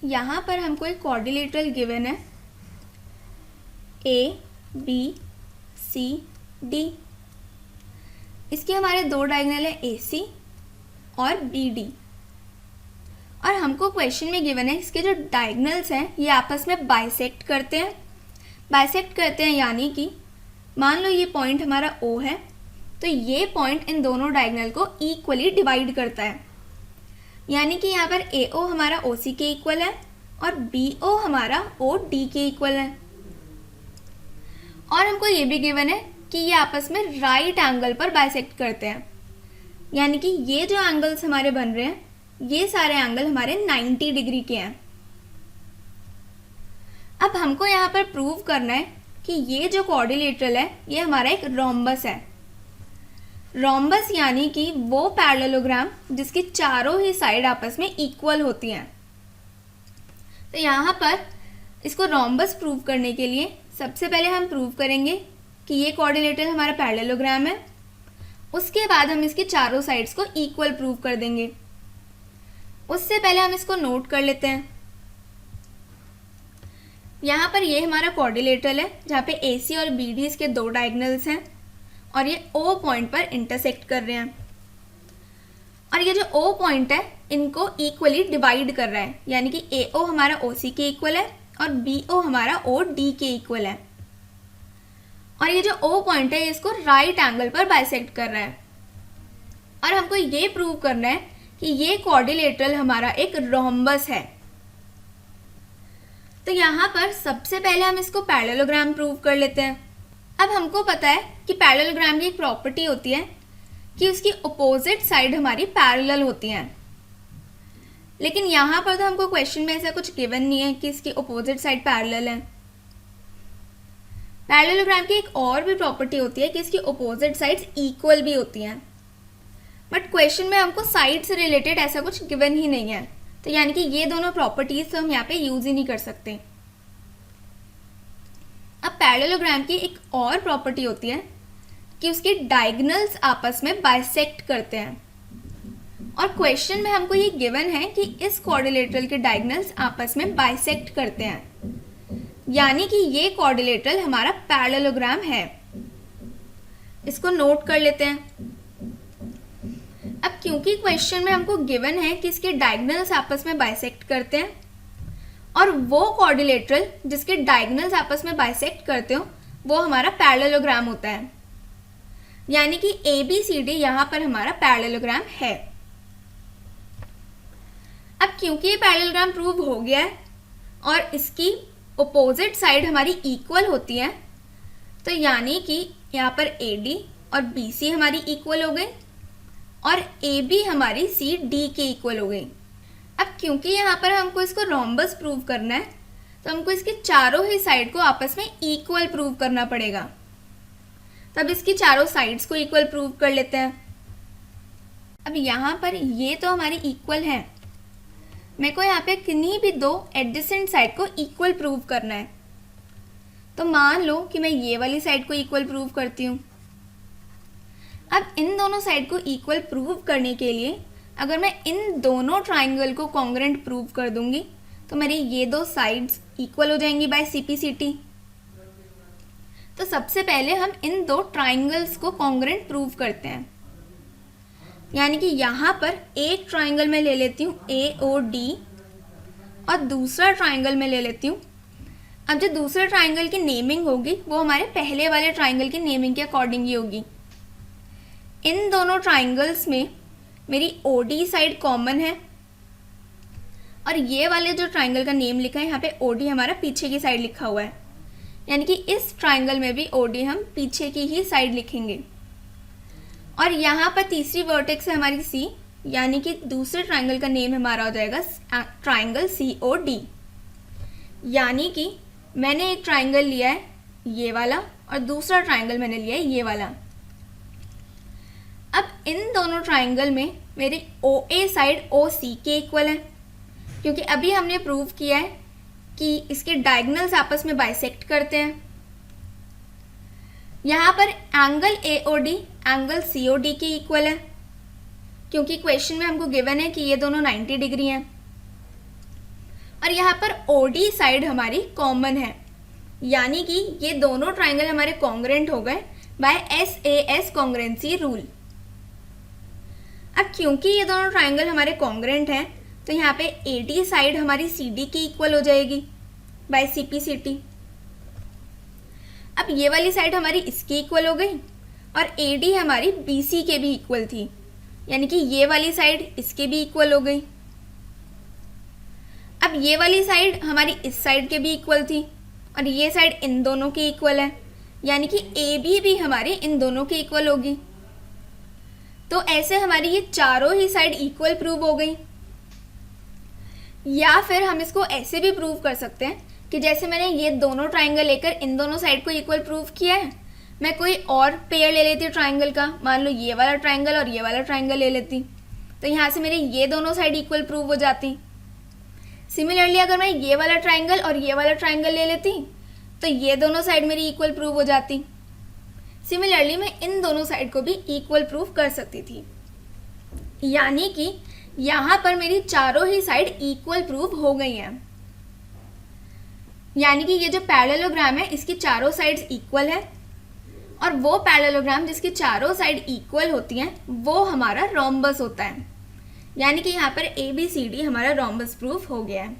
यहाँ पर हमको एक क्वाड्रिलेटरल गिवन है ए बी सी डी। इसके हमारे दो डायगोनल है ए सी और बी डी। और हमको क्वेश्चन में गिवन है इसके जो डायगोनल्स हैं ये आपस में बाइसेक्ट करते हैं। बाइसेक्ट करते हैं यानी कि मान लो ये पॉइंट हमारा ओ है तो ये पॉइंट इन दोनों डायगोनल को इक्वली डिवाइड करता है। यानी कि यहाँ पर ए ओ हमारा ओ सी के इक्वल है और बी ओ हमारा ओ डी के इक्वल है। और हमको ये भी गिवन है कि ये आपस में राइट एंगल पर बाइसेक्ट करते हैं। यानी कि ये जो एंगल्स हमारे बन रहे हैं ये सारे एंगल हमारे 90 डिग्री के हैं। अब हमको यहाँ पर प्रूव करना है कि ये जो क्वाड्रिलेटरल है ये हमारा एक रोम्बस है। रोम्बस यानी कि वो पैरेललोग्राम जिसकी चारों ही साइड आपस में इक्वल होती हैं। तो यहाँ पर इसको रोम्बस प्रूव करने के लिए सबसे पहले हम प्रूव करेंगे कि ये क्वाड्रिलेटरल हमारा पैरेललोग्राम है। उसके बाद हम इसकी चारों साइड्स को इक्वल प्रूव कर देंगे। उससे पहले हम इसको नोट कर लेते हैं। यहाँ पर ये हमारा क्वाड्रिलेटरल है जहाँ पे ए सी और बी डी इसके दो डायगोनल्स हैं और ये ओ पॉइंट पर इंटरसेक्ट कर रहे हैं। और ये जो ओ पॉइंट है इनको इक्वली डिवाइड कर रहा है। यानी कि ए ओ हमारा ओ सी के इक्वल है और बी ओ हमारा ओ डी के इक्वल है। और ये जो ओ पॉइंट है इसको राइट एंगल पर बाइसेक्ट कर रहा है। और हमको ये प्रूव करना है कि ये क्वाड्रिलेटरल हमारा एक रोम्बस है। तो यहाँ पर सबसे पहले हम इसको पैरेललोग्राम प्रूव कर लेते हैं। अब हमको पता है कि पैरेललोग्राम की एक प्रॉपर्टी होती है कि उसकी अपोजिट साइड हमारी पैरेलल होती हैं। लेकिन यहाँ पर तो हमको क्वेश्चन में ऐसा कुछ गिवन नहीं है कि इसकी अपोजिट साइड पैरेलल है। पैरेललोग्राम की एक और भी प्रॉपर्टी होती है कि इसकी अपोजिट साइड्स इक्वल भी होती हैं। बट क्वेश्चन में हमको साइड से रिलेटेड ऐसा कुछ गिवन ही नहीं है। तो यानी कि ये दोनों प्रॉपर्टीज तो हम यहाँ पे यूज ही नहीं कर सकते। अब पैरेललोग्राम की एक और प्रॉपर्टी होती है कि उसके डायगोनल्स आपस में बाइसेक्ट करते हैं। और क्वेश्चन में हमको ये गिवन है कि इस क्वाड्रिलेटरल के डायगोनल्स आपस में बाइसेक्ट करते हैं। यानी कि ये क्वाड्रिलेटरल हमारा पैरेललोग्राम है। इसको नोट कर लेते हैं। अब क्योंकि क्वेश्चन में हमको गिवन है कि इसके डायगोनल्स आपस में बाइसेक्ट करते हैं और वो क्वाड्रिलेटरल जिसके डायगोनल्स आपस में बाइसेक्ट करते हो वो हमारा पैरेललोग्राम होता है। यानी कि ए बी सी डी यहाँ पर हमारा पैरेललोग्राम है। अब क्योंकि ये पैरेललोग्राम प्रूव हो गया है और इसकी अपोजिट साइड हमारी इक्वल होती है तो यानी कि यहाँ पर ए डी और बी सी हमारी इक्वल हो गई और ए बी हमारी सी डी के इक्वल हो गई। अब क्योंकि यहाँ पर हमको इसको रोम्बस प्रूव करना है तो हमको इसकी चारों ही साइड को आपस में इक्वल प्रूव करना पड़ेगा। तब इसकी चारों साइड्स को इक्वल प्रूव कर लेते हैं। अब यहाँ पर ये तो हमारी इक्वल है। मेरे को यहाँ पे किन्हीं भी दो एडजेसेंट साइड को इक्वल प्रूव करना है। तो मान लो कि मैं ये वाली साइड को इक्वल प्रूव करती हूँ। अब इन दोनों साइड को इक्वल प्रूव करने के लिए अगर मैं इन दोनों ट्राइंगल को कॉन्ग्रुएंट प्रूव कर दूंगी तो मेरी ये दो साइड्स इक्वल हो जाएंगी बाय सीपीसीटी। तो सबसे पहले हम इन दो ट्राइंगल्स को कॉन्ग्रुएंट प्रूव करते हैं। यानी कि यहाँ पर एक ट्राइंगल में ले लेती हूँ ए ओ डी और दूसरा ट्राइंगल में ले लेती हूँ। अब जो दूसरे ट्राइंगल की नेमिंग होगी वो हमारे पहले वाले ट्राइंगल की नेमिंग के अकॉर्डिंग ही होगी। इन दोनों ट्राइंगल्स में मेरी ओ डी साइड कॉमन है और ये वाले जो ट्राइंगल का नेम लिखा है यहाँ पे ओ डी हमारा पीछे की साइड लिखा हुआ है। यानी कि इस ट्राइंगल में भी ओ डी हम पीछे की ही साइड लिखेंगे। और यहाँ पर तीसरी वर्टेक्स है हमारी सी। यानी कि दूसरे ट्राइंगल का नेम हमारा हो जाएगा ट्राइंगल सी ओ डी। यानी कि मैंने एक ट्राइंगल लिया है ये वाला और दूसरा ट्राइंगल मैंने लिया है ये वाला। अब इन दोनों ट्राइंगल में मेरी ओ ए साइड ओ सी के इक्वल है क्योंकि अभी हमने प्रूव किया है कि इसके डायगोनल्स आपस में बाइसेक्ट करते हैं। यहाँ पर angle A O D angle C O D के इक्वल है क्योंकि क्वेश्चन में हमको गिवन है कि ये दोनों 90 डिग्री हैं। और यहाँ पर OD साइड हमारी कॉमन है, यानी कि ये दोनों ट्राइंगल हमारे कॉन्ग्रेंट हो गए बाय SAS कॉन्ग्रेंसी रूल। अब क्योंकि ये दोनों ट्राइंगल हमारे कॉन्ग्रेंट हैं तो यहाँ पे AD साइड हमारी CD की इक्वल हो जाएगी बाय CPCT। अब ये वाली साइड हमारी इसकी इक्वल हो गई और AD हमारी BC के भी इक्वल थी, यानी कि ये वाली साइड इसके भी इक्वल हो गई। अब ये वाली साइड हमारी इस साइड के भी इक्वल थी और ये साइड इन दोनों की इक्वल है, यानी कि AB भी हमारी इन दोनों की इक्वल होगी। तो ऐसे हमारी ये चारों ही साइड इक्वल प्रूव हो गई। या फिर हम इसको ऐसे भी प्रूव कर सकते हैं कि जैसे मैंने ये दोनों ट्राइंगल लेकर इन दोनों साइड को इक्वल प्रूव किया है, मैं कोई और पेयर ले लेती ट्राइंगल का, मान लो ये वाला ट्राइंगल और ये वाला ट्राइंगल ले लेती, तो यहाँ से मेरे ये दोनों साइड इक्वल प्रूव हो जाती। सिमिलरली अगर मैं ये वाला ट्राइंगल और ये वाला ट्राइंगल ले लेती तो ये दोनों साइड मेरी इक्वल प्रूव हो जाती। सिमिलरली मैं इन दोनों साइड को भी इक्वल प्रूव कर सकती थी, यानी कि यहाँ पर मेरी चारों ही साइड इक्वल प्रूव हो गई हैं। यानी कि ये जो पैरेललोग्राम है इसकी चारों साइड्स इक्वल है और वो पैरेललोग्राम जिसकी चारों साइड इक्वल होती हैं वो हमारा रोम्बस होता है। यानी कि यहाँ पर ABCD हमारा रोम्बस प्रूफ हो गया है।